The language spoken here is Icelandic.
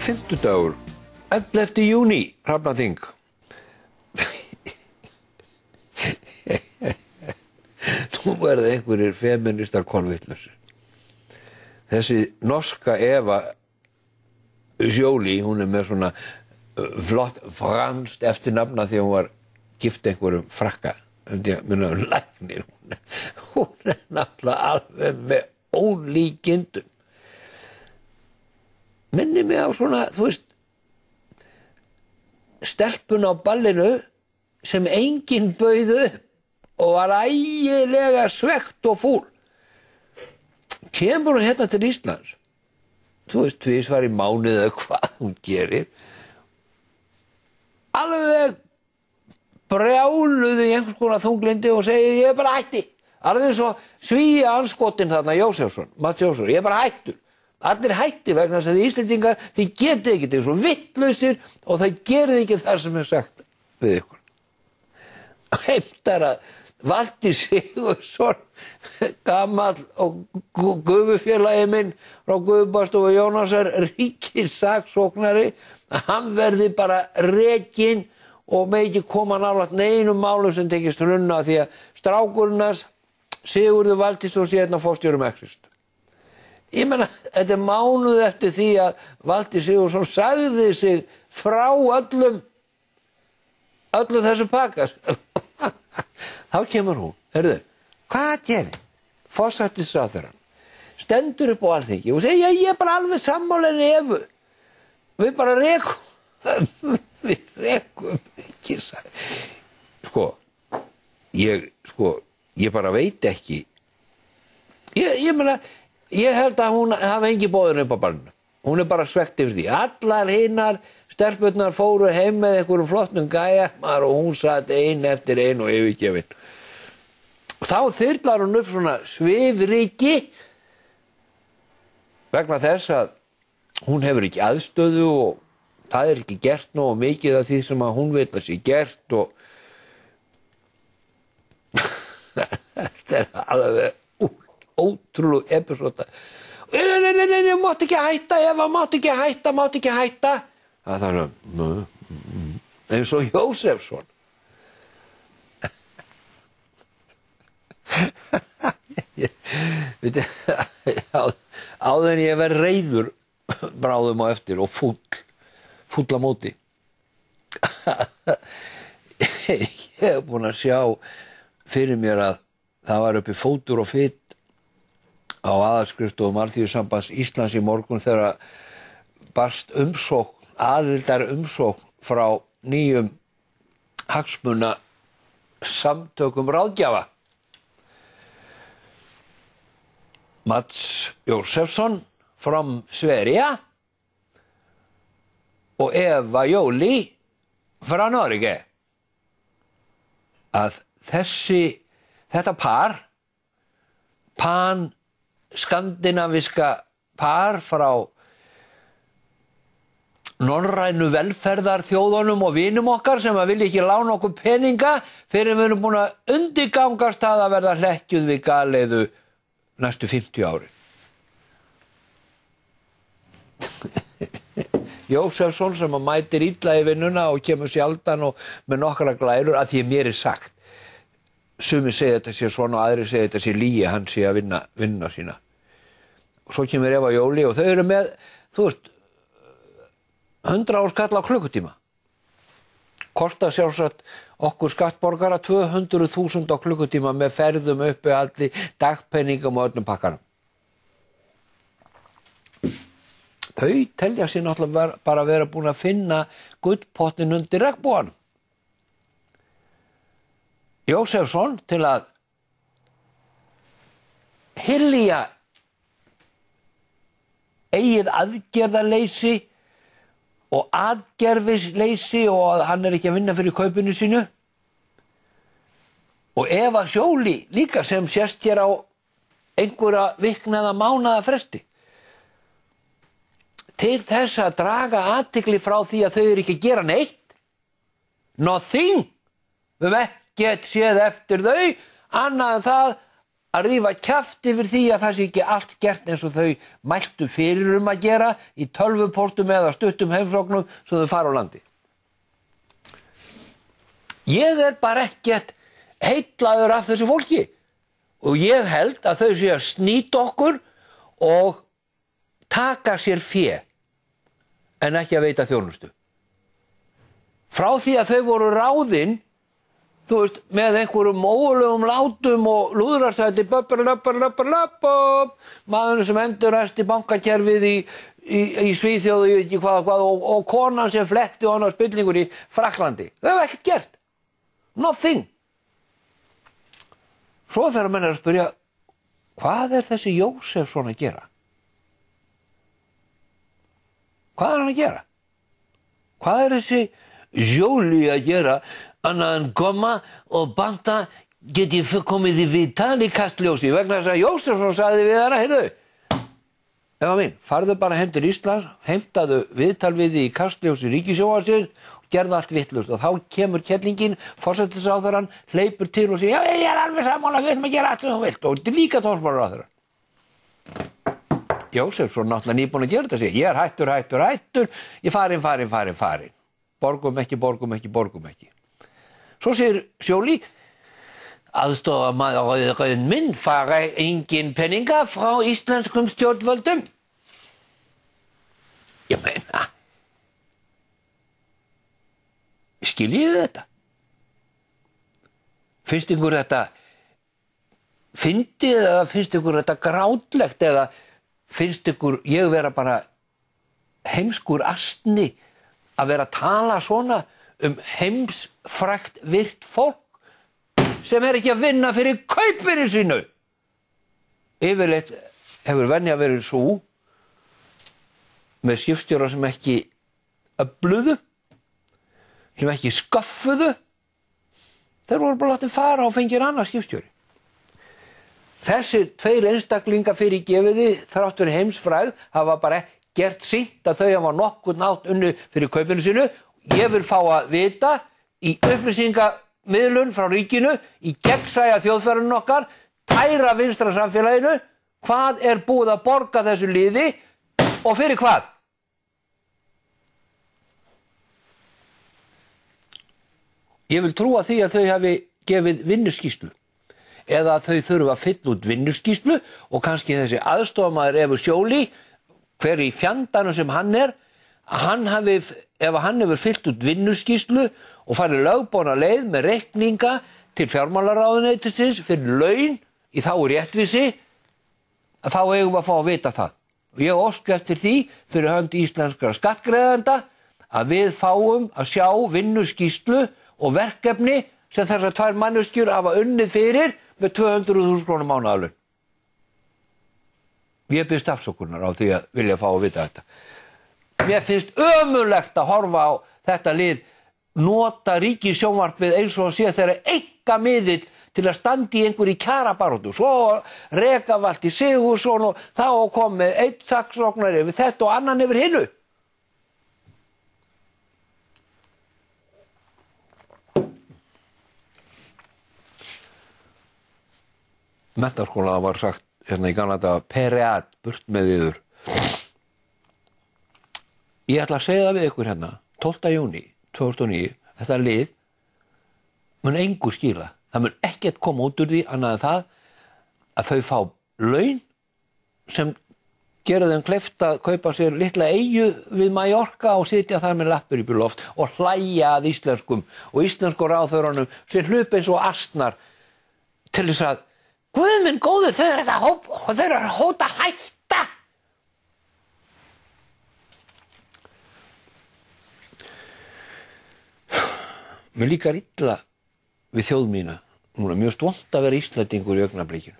Fimmtudagur, 11. júní, Hrafnaþing. Nú verða einhverjir feministar kolvitlausir. Þessi norska Eva Jolie, hún með svona flott franskt eftirnafna því hún var gift einhverjum frakka. Læknir. Hún náttúrulega alveg með ólíkindum. Minni mig á svona, þú veist, stelpun á ballinu sem enginn bauð upp og var ægilega svekkt og fúl. Kemur hún hérna til Íslands, þú veist, tvisvar í mánuði eða hvað hún gerir, alveg brjáluð í einhvers konar þunglindi og segir ég er bara hætti. Alveg eins og Svíi anskotinn þarna Jósefsson, Mats Jósefsson, ég er bara hættur. Allir hættir vegna þess að þið Íslendingar, þið getið ekki, þið eru svo vittlausir og það gerið ekki það sem er sagt við ykkur. Heimtar að Valtýr Sigurðsson, gamall og gufufélagi minn frá Gufubaðstofu Jónasar, ríkissaksóknari, hann verði bara rekinn og megi ekki koma nálægt neinum málum sem tekist runna því að strákurinn Sigurður Valtýsson sé hérna forstjóri Exist. Ég meina, þetta er mánuð eftir því að Valtýr Sigurðsson sagði sig frá öllum þessu pakkas. Þá kemur hún, heyrðu, hvað gerir? Forsætisráðherrann stendur upp á Alþingi og segir, ég er bara alveg sammála henni Evu. Við bara rekum, ekki sagði. Ég bara veit ekki. Ég meina, ég held að hún hafi engi boðin upp á ballinu. Hún er bara svekkt yfir því. Allar hinnar stelpurnar fóru heim með einhverjum flottum gæja og hún satt ein eftir ein og yfirgefin. Og þá þyrlar hún upp svona svifryki vegna þess að hún hefur ekki aðstöðu og það er ekki gert nógu mikið af því sem að hún vill að sé gert og þetta er alveg ótrúleg episóda. Nei, mátt ekki hætta, Eva, mátt ekki hætta. Það er eins og Jósefsson. Áður en ég verð reiður bráðum á eftir og fúll á móti. Ég hef búin að sjá fyrir mér að það var uppi fótur og fit á aðalskrifstofu Alþýðusambands Íslands í morgun þegar barst aðildar umsókn frá nýjum hagsmuna samtökum ráðgjafa. Mats Jósefsson from Sverige og Eva Jolie frá Norge. Að þetta par, pan-skandinaviska par frá norrænu velferðarþjóðunum og vinum okkar sem að vilja ekki lána okkur peninga fyrir við erum búin að undirgangast að verða hlekkjuð við galeiðu næstu 50 ári. Jósefsson sem að mætir illa í vinnuna og kemur sjaldan og með nokkra glærur að því mér er sagt. Sumir segja þetta sé svona og aðrir segja þetta sé lygi, hann sé að vinna sína. Og svo kemur Eva Jolie og þau eru með, þú veist, 100 áskall á klukkutíma. Kosta sjálfsagt okkur skattborgara 200.000 á klukkutíma með ferðum uppi allir dagpenningum og öllum pakkanum. Þau telja sér náttúrulega bara vera búin að finna gullpottin undir regnboganum. Jósefsson til að hylja eigið aðgerðarleysi og atgervisleysi og að hann er ekki að vinna fyrir kaupinu sínu. Og Eva Jolie líka sem sést hér á einhverja vikna eða mánaða fresti. Til þess að draga athygli frá því að þau eru ekki að gera neitt. Nothing. Við ekkert séð eftir þau, annað en það að rífa kjaft yfir því að það sé ekki allt gert eins og þau mæltu fyrir að gera í tölvupóstum eða stuttum heimsóknum sem þau fara á landi. Ég bara ekkert heillaður af þessu fólki og ég held að þau sé að snýta okkur og taka sér fé en ekki að veita þjónustu. Frá því að þau voru ráðin, þú veist, með einhverjum ógulegum látum og lúðrarsæti maðurinn sem endurræsti bankakerfið í Svíþjóð og ég veit ekki hvað og konan sem fletti hana spillingur í Frakklandi. Þau hefur ekkert gert. Nothing. Svo þegar menn að spyrja, hvað þessi Jósef svona að gera? Hvað hann að gera? Hvað þessi Jolie að gera annað en koma og banta get ég komið í viðtal í Kastljósi vegna þess að Jósefsson sagði við hana, heyrðu, Eva mín, farðu bara heim til Íslands, heimtaðu viðtal við í Kastljósi ríkissjónvarpsins og gerðu allt vitlaust og þá kemur kellingin, forsætisráðherrann, hleypur til og segir, já, ég alveg sammála, við ætlum að gera allt sem þú vilt og þetta líka dómsmálaráðherra. Jósefsson náttúrulega nýbúinn að gera þetta sig, ég hættur, ég farin. Borgum ekki. Svo segir Jolie, aðstofamaðurinn minn fara engin peninga frá íslenskum stjórnvöldum. Ég meina, skiljið þetta? Finnst ykkur þetta fyndið eða finnst ykkur þetta grátlegt eða finnst ykkur ég vera bara heimskur astni að vera að tala svona heimsfrægt virt fólk sem ekki að vinna fyrir kaupinu sínu. Yfirleitt hefur venja verið svo með skipstjóra sem ekki öfluðu, sem ekki skaffuðu. Þeir voru bara látið fara og fengir annað skipstjóri. Þessir tveir einstaklinga fyrir gefiði þrátt fyrir heimsfrægð hafa bara gert sýnt að þau hafa nokkurn nátt unnu fyrir kaupinu sínu. Ég vil fá að vita í upplýsingamiðlun frá ríkinu, í gegnsæja þjóðfærinu okkar, tæra vinstra samfélaginu, hvað búið að borga þessu liði og fyrir hvað? Ég vil trúa því að þau hafi gefið vinnuskýrslu eða að þau þurfa að fylla út vinnuskýrslu og kannski þessi aðstofamaður Evu Jolie, hver í fjandanum sem hann ef hann hefur fyllt út vinnuskýrslu og farið lögboðna leið með reikninga til fjármálaráðuneytisins fyrir laun í þágu réttvísi, að þá eigum við að fá að vita það. Og ég óska eftir því fyrir hönd íslenskra skattgreiðenda að við fáum að sjá vinnuskýrslu og verkefni sem þessar tvær manneskjur hafa unnið fyrir með 200.000 krónur mánaðarlaun. Ég biðst afsökunar á því að vilja fá að vita þetta. Mér finnst ömurlegt að horfa á þetta lið nota ríkissjónvarpið eins og sé þeirra einkamiðill til að standa í einhverju kjarabaráttu. Svo reka Valtý Sigurðsson og þá kom með einn saksóknari yfir þetta og annan yfir hinu. Menntaskóla var sagt hérna í gamla daga, pereat, burt með yður. Ég ætla að segja það við ykkur hérna, 12. júní 2009, þetta lið mun engu skila. Það mun ekkert koma út úr því annað en það að þau fá laun sem gera þeim kleift að kaupa sér litla eyju við Mallorca og sitja þar með lappir í bílóft og hlæja að íslenskum og íslensku ráðherrunum sem hlupa eins og asnar til þess að Guð minn góður, þau eru að hóta hætta. Mér líkar illa við þjóð mína. Núna mjög vont að vera Íslendingur í augnablikinu.